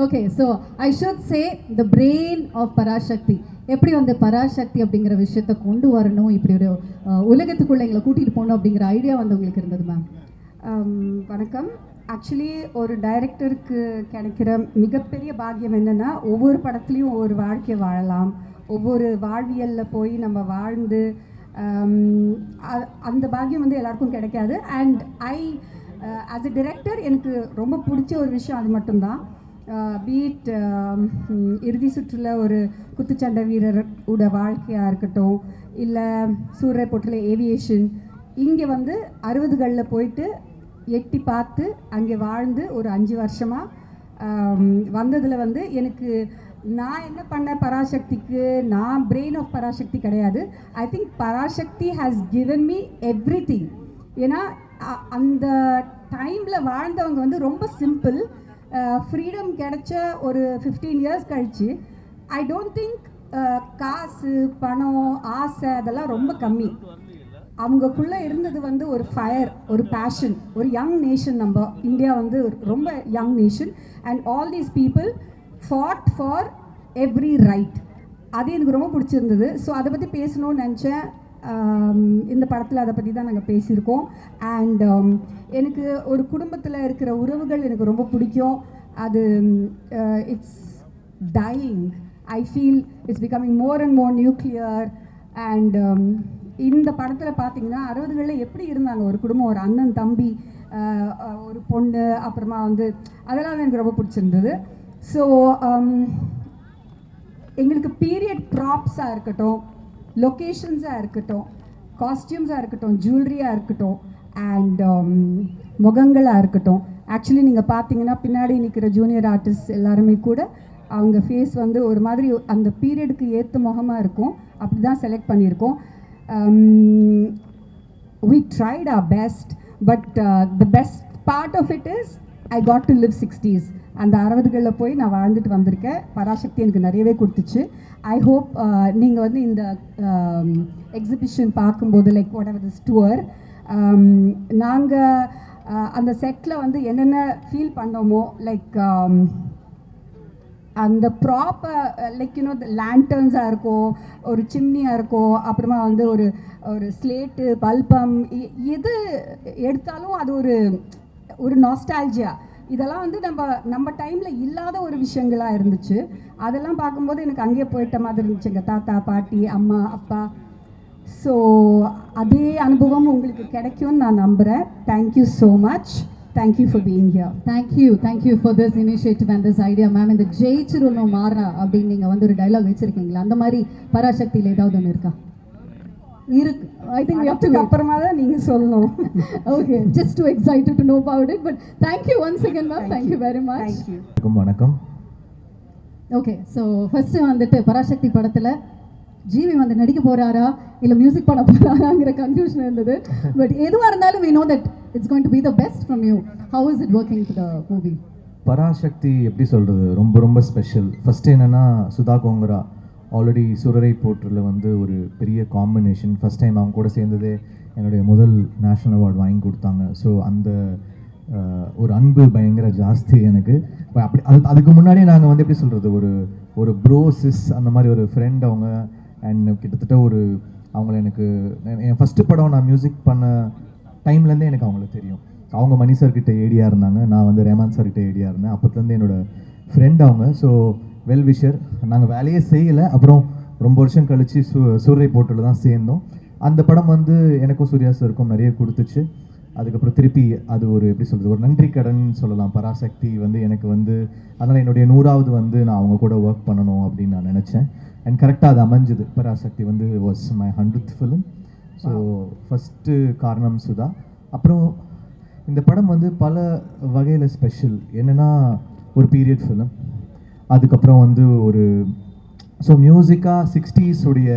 Okay, so I should say the brain of Parasakthi. எப்படி வந்து பராசக்தி அப்படிங்கிற விஷயத்தை கொண்டு வரணும், இப்படி ஒரு உலகத்துக்குள்ளே எங்களை கூட்டிகிட்டு போகணும் அப்படிங்கிற ஐடியா வந்து உங்களுக்கு இருந்தது மேம்? வணக்கம். ஆக்சுவலி ஒரு டைரக்டருக்கு கிடைக்கிற மிகப்பெரிய பாக்கியம் என்னென்னா, ஒவ்வொரு படத்துலேயும் ஒவ்வொரு வாழ்க்கையை வாழலாம், ஒவ்வொரு வாழ்வியலில் போய் நம்ம வாழ்ந்து அந்த பாக்கியம் வந்து எல்லாருக்கும் கிடைக்காது. அண்ட் ஆஸ் எ டிரெக்டர் எனக்கு ரொம்ப பிடிச்ச ஒரு விஷயம் அது மட்டும்தான். பீட் இறுதி சுற்றுல ஒரு குத்துச்சண்டை வீரரோட வாழ்க்கையாக இருக்கட்டும், இல்லை சூரிய போட்டில் ஏவியேஷன், இங்கே வந்து 60களில் போயிட்டு எட்டி பார்த்து அங்கே வாழ்ந்து ஒரு 5 வருஷமாக வந்ததில் வந்து எனக்கு நான் என்ன பண்ண பராசக்திக்கு, நான் பிரெயின் ஆஃப் பராசக்தி கிடையாது. I think Parasakthi has given me everything. ஏன்னா அந்த டைமில் வாழ்ந்தவங்க வந்து ரொம்ப சிம்பிள். ஃப்ரீடம் கிடைச்ச ஒரு 15 இயர்ஸ் கழிச்சு ஐ டோன்ட் திங்க் காசு பணம் ஆசை அதெல்லாம் ரொம்ப கம்மி. அவங்கக்குள்ளே இருந்தது வந்து ஒரு ஃபயர், ஒரு பேஷன், ஒரு யங் நேஷன். நம்ம இந்தியா வந்து ரொம்ப young nation and all these people ஃபாட் for every right. அது எனக்கு ரொம்ப பிடிச்சிருந்தது. ஸோ அதை பற்றி பேசணும்னு நினச்சேன். இந்த படத்தில் அதை பற்றி தான் நாங்கள் பேசியிருக்கோம். அண்ட் எனக்கு ஒரு குடும்பத்தில் இருக்கிற உறவுகள் எனக்கு ரொம்ப பிடிக்கும். அது it's dying. I feel it's becoming more and more nuclear. And இந்த படத்தில் பார்த்தீங்கன்னா 60களில் எப்படி இருந்தாங்க ஒரு குடும்பம், ஒரு அண்ணன் தம்பி, ஒரு பொண்ணு, அப்புறமா வந்து அதெல்லாம் எனக்கு ரொம்ப பிடிச்சிருந்தது. ஸோ எங்களுக்கு பீரியட் ப்ராப்ஸாக இருக்கட்டும், லொக்கேஷன்ஸாக இருக்கட்டும், காஸ்டியூம்ஸாக இருக்கட்டும், ஜுவல்லரியாக இருக்கட்டும், அண்ட் முகங்களாக இருக்கட்டும். ஆக்சுவலி நீங்கள் பார்த்தீங்கன்னா பின்னாடி நிற்கிற ஜூனியர் ஆர்டிஸ்ட் எல்லாருமே கூட அவங்க ஃபேஸ் வந்து ஒரு மாதிரி அந்த பீரியடுக்கு ஏற்ற முகமாக இருக்கும். அப்படி தான் செலக்ட் பண்ணியிருக்கோம். We tried our best, but the best part of it is I got to live 60s. அந்த 60களில் போய் நான் வாழ்ந்துட்டு வந்திருக்கேன். பராசக்தி எனக்கு நிறையவே கொடுத்துச்சு. ஐ ஹோப் நீங்கள் வந்து இந்த எக்ஸிபிஷன் பார்க்கும்போது like what ever this tour, நாங்கள் அந்த செட்டில் வந்து என்னென்ன ஃபீல் பண்ணோமோ, லைக் அந்த ப்ராப்பர் லைக் யூனோ லேண்டர்ன்ஸாக இருக்கும், ஒரு சிம்னியாக இருக்கும், அப்புறமா வந்து ஒரு ஒரு ஸ்லேட்டு பல்பம், எது எடுத்தாலும் அது ஒரு நாஸ்டால்ஜியா. இதெல்லாம் வந்து நம்ம டைமில் இல்லாத ஒரு விஷயங்களாக இருந்துச்சு. அதெல்லாம் பார்க்கும்போது எனக்கு அங்கேயே போயிட்ட மாதிரி இருந்துச்சு, எங்கள் தாத்தா பாட்டி அம்மா அப்பா. ஸோ அதே அனுபவம் உங்களுக்கு கிடைக்கும்னு நான் நம்புகிறேன். Thank you so much. Thank you for being here. Thank you for this initiative and this idea, ma'am. இந்த ஜெயிச்சிருனோ மாறா அப்படின்னு நீங்கள் வந்து ஒரு டைலாக் வச்சுருக்கீங்களா? அந்த மாதிரி பராசக்தியில் ஏதாவது ஒன்று இருக்கா? இருக்கு. I think we have to அப்புறமா தான் நீங்கள் சொல்லணும். Okay, just too excited to know about it, but thank you once again, ma'am. Thank you very much. Thank you. வணக்கம். ஓகே, ஸோ ஃபஸ்ட்டு வந்துட்டு பராசக்தி படத்தில் ஜிவி வந்து நடிக்க போகிறாரா இல்லை மியூசிக் பண்ண போகிறாராங்கிற கன்ஃபியூஷன் இருந்தது. பட் எதுவாக இருந்தாலும் we know that it's going to be the best from you. How is it working for the movie? Parasakthi எப்படி சொல்கிறது, ரொம்ப ரொம்ப ஸ்பெஷல். ஃபஸ்ட்டு என்னென்னா சுதா கோங்கரா ஆல்ரெடி சுரரை போற்றில் வந்து ஒரு பெரிய காம்பினேஷன். ஃபஸ்ட் டைம் அவங்க கூட சேர்ந்ததே என்னுடைய முதல் நேஷ்னல் அவார்டு வாங்கி கொடுத்தாங்க. ஸோ அந்த ஒரு அன்பு பயங்கர ஜாஸ்தி எனக்கு. அப்படி அதுக்கு முன்னாடியே நாங்கள் வந்து எப்படி சொல்கிறது, ஒரு ப்ரோசிஸ் அந்த மாதிரி ஒரு ஃப்ரெண்ட் அவங்க. அண்ட் கிட்டத்தட்ட அவங்கள எனக்கு என் ஃபஸ்ட்டு படம் நான் மியூசிக் பண்ண டைம்லேருந்தே எனக்கு அவங்கள தெரியும். அவங்க மணி சார்கிட்ட ஏடியாக இருந்தாங்க, நான் வந்து ரேமான் சார்கிட்ட ஏடியாக இருந்தேன். அப்போத்துலேருந்து என்னோடய ஃப்ரெண்ட் அவங்க. So well wisher. நாங்கள் வேலையே செய்யலை. அப்புறம் ரொம்ப வருஷம் கழித்து சூரிய போட்டில் தான் சேர்ந்தோம். அந்த படம் வந்து எனக்கும் சூர்யா சாருக்கும் நிறைய கொடுத்துச்சு. அதுக்கப்புறம் திருப்பி அது ஒரு எப்படி சொல்கிறது, ஒரு நன்றி கடன் சொல்லலாம். பராசக்தி வந்து எனக்கு வந்து அதனால் என்னுடைய 100வது வந்து நான் அவங்க கூட ஒர்க் பண்ணணும் அப்படின்னு நான் நினச்சேன். அண்ட் கரெக்டாக அது அமைஞ்சுது. பராசக்தி வந்து was my 100th film. So first காரணம் சுதா. அப்புறம் இந்த படம் வந்து பல வகையில் ஸ்பெஷல். என்னென்னா ஒரு பீரியட் ஃபிலிம், அதுக்கப்புறம் வந்து ஸோ மியூசிக்காக 60s உடைய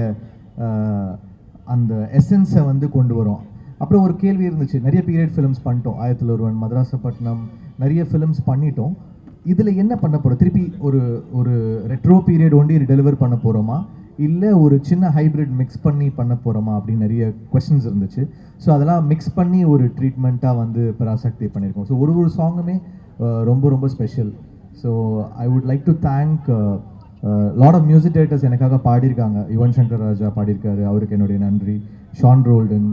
அந்த எசன்ஸை வந்து கொண்டு வரும். அப்புறம் ஒரு கேள்வி இருந்துச்சு, நிறைய பீரியட் ஃபிலிம்ஸ் பண்ணிட்டோம், 1001, மதராசப்பட்டினம், நிறைய ஃபிலிம்ஸ் பண்ணிட்டோம். இதில் என்ன பண்ண போகிறோம், திருப்பி ஒரு ரெட்ரோ பீரியட் ஒண்டி டெலிவர் பண்ண போகிறோமா, இல்லை ஒரு சின்ன ஹைப்ரிட் மிக்ஸ் பண்ணி பண்ண போகிறோமா அப்படின்னு நிறைய கொஸ்டின்ஸ் இருந்துச்சு. ஸோ அதெல்லாம் மிக்ஸ் பண்ணி ஒரு ட்ரீட்மெண்ட்டாக வந்து பராசக்தி பண்ணியிருக்கோம். ஸோ ஒரு சாங்குமே ரொம்ப ரொம்ப special. So I would like to thank lot of music directors எனக்காக பாடியிருக்காங்க. யுவன் சங்கர் ராஜா பாடியிருக்காரு, அவருக்கு என்னுடைய நன்றி. ஷான் ரோல்டன்,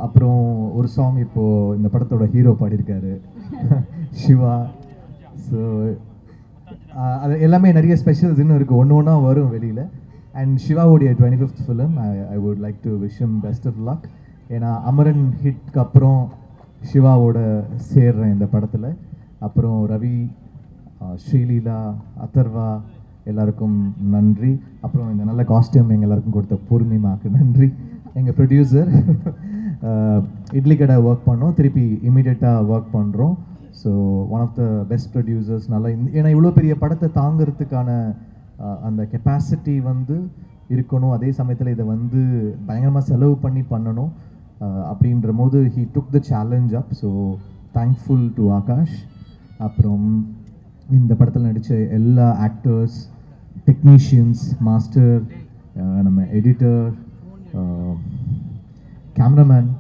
அப்புறம் ஒரு சாங் இப்போது இந்த படத்தோட ஹீரோ பாடியிருக்காரு சிவா. ஸோ அது எல்லாமே நிறைய ஸ்பெஷல்ஸ் இன்னும் இருக்குது, ஒன்று ஒன்றா வரும் வெளியில். அண்ட் சிவாவுடைய 25th film I would like to wish him best of luck. ஏன்னா அமரன் ஹிட்க்கு அப்புறம் சிவாவோட சேர்றேன் இந்த படத்தில். அப்புறம் ரவி, ஸ்ரீலீலா, அதர்வா எல்லாருக்கும் நன்றி. அப்புறம் இந்த நல்ல காஸ்டியூம் எங்கள் எல்லாருக்கும் கொடுத்த பூர்ணிமாவுக்கு நன்றி. எங்கள் ப்ரொடியூசர் இட்லி கடை ஒர்க் பண்ணோம், திருப்பி இமீடியட்டாக ஒர்க் பண்ணுறோம். So one of the best producers. நல்லா ஏன்னா இவ்வளோ பெரிய படத்தை தாங்கிறதுக்கான அந்த கெப்பாசிட்டி வந்து இருக்கணும், அதே சமயத்தில் இதை வந்து பயங்கரமாக செலவு பண்ணி பண்ணணும் அப்படின்ற போது he took the challenge up. So thankful to Akash. அப்புறம் இந்த படத்தில் நடித்த எல்லா ஆக்டர்ஸ், டெக்னீஷியன்ஸ், மாஸ்டர், நம்ம editor, cameraman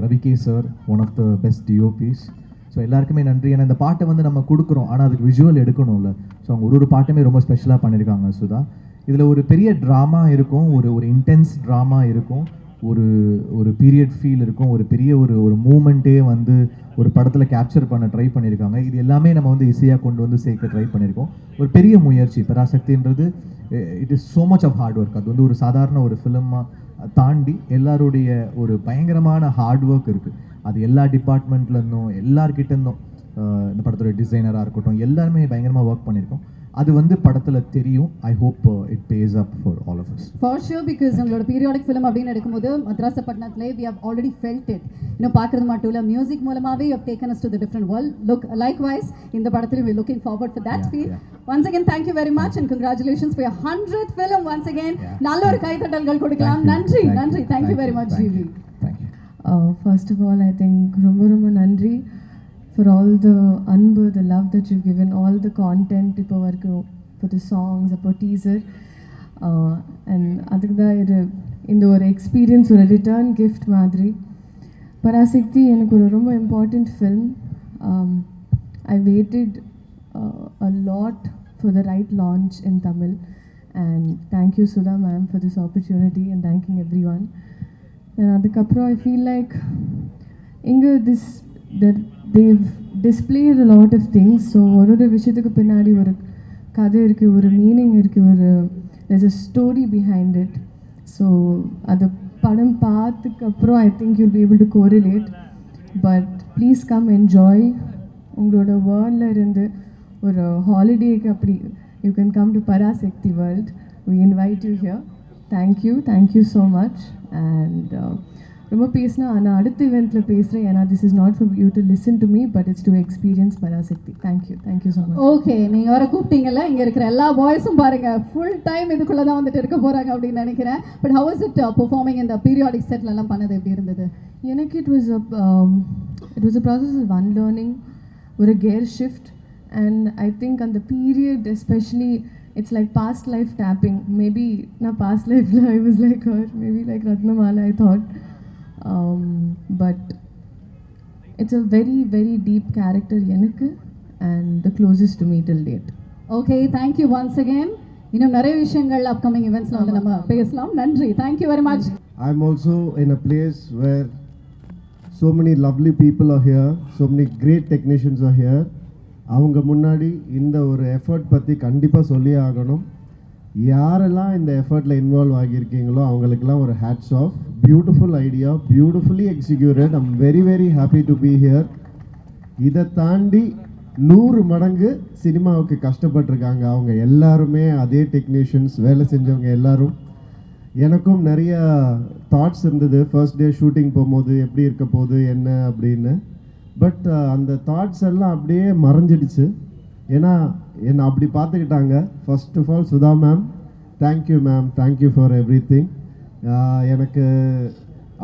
Ravi K sir, one of the best DOPs. ஸோ எல்லாருக்குமே நன்றி. ஏன்னா இந்த பாட்டை வந்து நம்ம கொடுக்குறோம், ஆனால் அதுக்கு விஷுவல் எடுக்கணும்ல. ஸோ அவங்க ஒரு பாட்டுமே ரொம்ப ஸ்பெஷலாக பண்ணியிருக்காங்க சுதா. இதில் ஒரு பெரிய ட்ராமா இருக்கும், ஒரு இன்டென்ஸ் ட்ராமா இருக்கும், ஒரு பீரியட் ஃபீல் இருக்கும், ஒரு பெரிய ஒரு மூமெண்ட்டே வந்து ஒரு படத்தில் கேப்சர் பண்ண ட்ரை பண்ணியிருக்காங்க. இது எல்லாமே நம்ம வந்து இசையாக கொண்டு வந்து சேர்க்க ட்ரை பண்ணியிருக்கோம். ஒரு பெரிய முயற்சி பராசக்தின்றது. It is so much of hard work. அது வந்து ஒரு சாதாரண ஒரு ஃபிலிமாக தாண்டி எல்லாருடைய ஒரு பயங்கரமான ஹார்ட் ஒர்க் இருக்குது. அது எல்லா டிபார்ட்மெண்ட்லேருந்தும் எல்லார்கிட்டேருந்தும், இந்த படத்தோட டிசைனராக இருக்கட்டும், எல்லாருமே பயங்கரமாக ஒர்க் பண்ணியிருக்கோம். அது வந்து படத்தில் தெரியும். I hope it pays up for all of us. For sure, because உங்களோட பீரியாடிக் ஃபிலிம் அப்படின்னு எடுக்கும்போது மத்ராசப்பட்டினத்திலே we have already felt it. இன்னும் பார்க்குறது மட்டும் இல்லை, மியூசிக் மூலமாகவே you have taken us to the different world. Look like wise இந்த படத்தில் we looking forward for that feel. Once again thank you very much and congratulations for your 100th film. ஒன்ஸ் அகேன் நல்ல ஒரு கைத்தட்டல்கள் கொடுக்கலாம். நன்றி நன்றி. Thank you very much GV. First of all, I think ரொம்ப நன்றி for all the anbu, the love that you've given, all the content இப்போ வரைக்கும், for the songs, for teaser, and அதுக்கு தான் இந்த ஒரு எக்ஸ்பீரியன்ஸ், ஒரு ரிட்டர்ன் கிஃப்ட் மாதிரி. பராசக்தி எனக்கு ஒரு ரொம்ப important film. I waited a lot for the right launch in Tamil, and thank you Sudha ma'am for this opportunity, and thanking everyone. And அதுக்கப்புறம் I feel like இங்கே they've displayed a lot of things. So ஒரு விஷயத்துக்கு பின்னாடி ஒரு கதை இருக்குது, ஒரு meaning இருக்குது, there's a story behind it. So அது படம் பார்த்ததுக்கப்புறம் I think you'll be able to correlate. But please come enjoy. உங்களோட வேர்ல்டில் இருந்து ஒரு ஹாலிடேக்கு அப்படி you can come to Parasakti world. We invite you here. Thank you so much. And ரொம்ப பேசினா ஆனால் அடுத்த இவெண்ட்டில் பேசுகிறேன். ஏன்னா this is not for you to listen to me, but it's to experience Parasakthi. Thank you so much. Okay, நீங்கள் வர கூப்பிட்டீங்கல்ல, இங்கே இருக்கிற எல்லா பாய்ஸும் பாருங்கள் ஃபுல் டைம் இதுக்குள்ளே தான் வந்துட்டு இருக்க போகிறாங்க அப்படின்னு நினைக்கிறேன். But how is it performing இந்த பீரியாடிக் செட்லலாம் பண்ணது எப்படி இருந்தது? எனக்கு it was a process of unlearning, ஒரு care shift. And I think அந்த period especially it's like past life tapping. Maybe na past life I was like her, maybe like Ratnamala I thought, but it's a very deep character enakku, and the closest to me till date. Okay, thank you once again. இன்னும் நிறைய விஷயங்கள் upcoming eventsல வந்து நம்ம பேசலாம். நன்றி. Thank you very much. I'm also in a place where so many lovely people are here, so many great technicians are here. அவங்க முன்னாடி இந்த ஒரு எஃபர்ட் பற்றி கண்டிப்பாக சொல்லி ஆகணும். யாரெல்லாம் இந்த எஃபர்ட்டில் இன்வால்வ் ஆகியிருக்கீங்களோ அவங்களுக்கெல்லாம் ஒரு hats off. Beautiful idea, beautifully executed. I'm very happy to be here. இதை தாண்டி 100 மடங்கு சினிமாவுக்கு கஷ்டப்பட்டிருக்காங்க அவங்க எல்லாருமே, அதே டெக்னீஷியன்ஸ், வேலை செஞ்சவங்க எல்லாரும். எனக்கும் நிறைய தாட்ஸ் இருந்தது ஃபர்ஸ்ட் டே ஷூட்டிங் போகும்போது எப்படி இருக்க போகுது என்ன அப்படின்னு. பட் அந்த தாட்ஸ் எல்லாம் அப்படியே மறைஞ்சிடுச்சு. ஏன்னா என்னை அப்படி பார்த்துக்கிட்டாங்க. First of all Sudha ma'am, thank you ma'am, thank you for everything. எனக்கு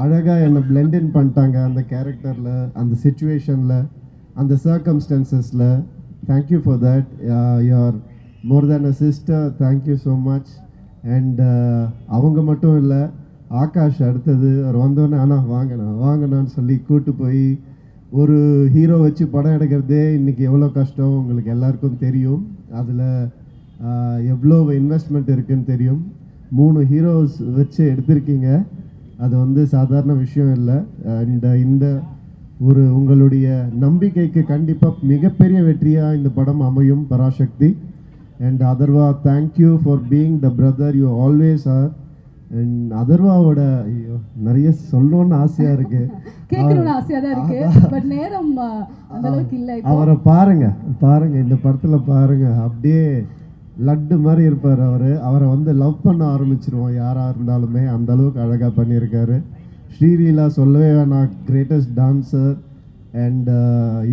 அழகாக என்னை பிளெண்டின் பண்ணிட்டாங்க அந்த கேரக்டரில், அந்த சுச்சுவேஷனில், அந்த சர்க்கம்ஸ்டன்சஸில். Thank you for that. You are more than a sister. Thank you so much. And அவங்க மட்டும் இல்லை, ஆகாஷ் அடுத்தது அவர் வந்தோடனே ஆனால் வாங்கண்ணான்னு சொல்லி கூப்பிட்டு போய் ஒரு ஹீரோ வச்சு படம் எடுக்கிறதே இன்றைக்கி எவ்வளோ கஷ்டம் உங்களுக்கு எல்லாருக்கும் தெரியும். அதில் எவ்வளோ இன்வெஸ்ட்மெண்ட் இருக்குதுன்னு தெரியும். 3 ஹீரோஸ் வச்சு எடுத்திருக்கீங்க, அது வந்து சாதாரண விஷயம் இல்லை. அண்ட் இந்த ஒரு உங்களுடைய நம்பிக்கைக்கு கண்டிப்பாக மிகப்பெரிய வெற்றியாக இந்த படம் அமையும் Parasakthi. And Atharva, thank you for being the brother you always are. And அதர்வாவோட ஐயோ நிறைய சொல்லணும்னு ஆசையாக இருக்குது, கேட்கணும்னு ஆசையாக தான் இருக்கு, பட் நேரம் அந்த அளவுக்கு இல்லை. அவரை பாருங்க இந்த படத்தில் பாருங்க, அப்படியே லட்டு மாதிரி இருப்பார் அவரை வந்து லவ் பண்ண ஆரம்பிச்சிருவோம் யாராக இருந்தாலுமே, அந்த அளவுக்கு அழகாக பண்ணியிருக்காரு. ஸ்ரீலீலா சொல்லவே வேணாம், கிரேட்டஸ்ட் டான்ஸர். அண்ட்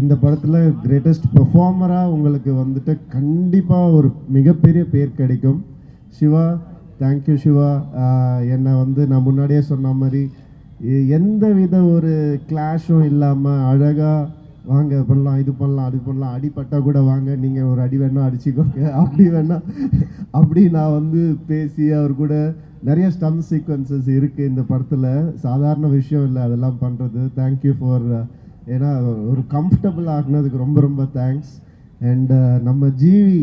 இந்த படத்தில் கிரேட்டஸ்ட் பெர்ஃபார்மராக உங்களுக்கு வந்துட்டு கண்டிப்பாக ஒரு மிகப்பெரிய பேர் கிடைக்கும். சிவா, தேங்க்யூ சிவா. என்னை வந்து நான் முன்னாடியே சொன்ன மாதிரி எந்த வித ஒரு கிளாஷும் இல்லாமல் அழகாக வாங்க பண்ணலாம், இது பண்ணலாம், அது பண்ணலாம், அடிப்பட்டால் கூட வாங்க, நீங்கள் ஒரு அடி வேணால் அடிச்சுக்கோங்க, அப்படி நான் வந்து பேசி அவர் கூட நிறைய ஸ்டம் சீக்வன்சஸ் இருக்குது இந்த படத்தில். சாதாரண விஷயம் இல்லை அதெல்லாம் பண்ணுறது. தேங்க்யூ ஃபார், ஏன்னா ஒரு கம்ஃபர்டபுள் ஆகினதுக்கு ரொம்ப ரொம்ப தேங்க்ஸ். அண்ட் நம்ம ஜிவி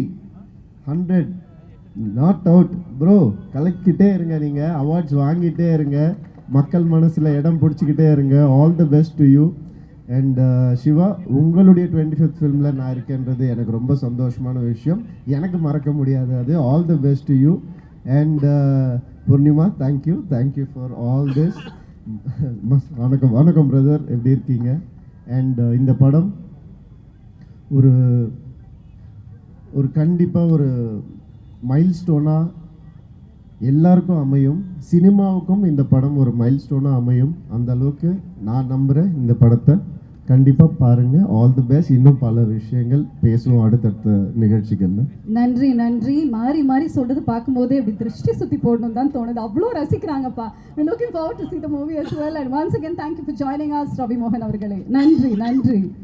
100 நாட் அவுட் ப்ரோ, கலக்கிட்டே இருங்க, நீங்கள் அவார்ட்ஸ் வாங்கிட்டே இருங்க, மக்கள் மனசில் இடம் பிடிச்சிக்கிட்டே இருங்க. All the best to you. And Siva, உங்களுடைய 25th ஃபிலிமில் நான் இருக்கேன்றது எனக்கு ரொம்ப சந்தோஷமான விஷயம், எனக்கு மறக்க முடியாது அது. All the best to you. And Poornima, thank you for all this. வணக்கம் பிரதர், எப்படி இருக்கீங்க? அண்ட் இந்த படம் ஒரு கண்டிப்பாக ஒரு மைல்ஸ்டோனாக எல்லாருக்கும் அமையும். சினிமாவுக்கும் இந்த படம் ஒரு மைல்ஸ்டோனாக அமையும், அந்த அளவுக்கு நான் நம்புகிறேன். இந்த படத்தை கண்டிப்பாக பாருங்கள். All the best. இன்னும் பல விஷயங்கள் பேசுவோம் அடுத்தடுத்த நிகழ்ச்சிகளில். நன்றி. மாறி சொல்றது பார்க்கும்போதே அப்படி திருஷ்டி சுற்றி போடணும் தான் தோணுது, அவ்வளோ ரசிக்கிறாங்கப்பா. We're looking forward to see the movie as well. And once again, thank you for joining us, Ravi மோகன் அவர்களே. நன்றி.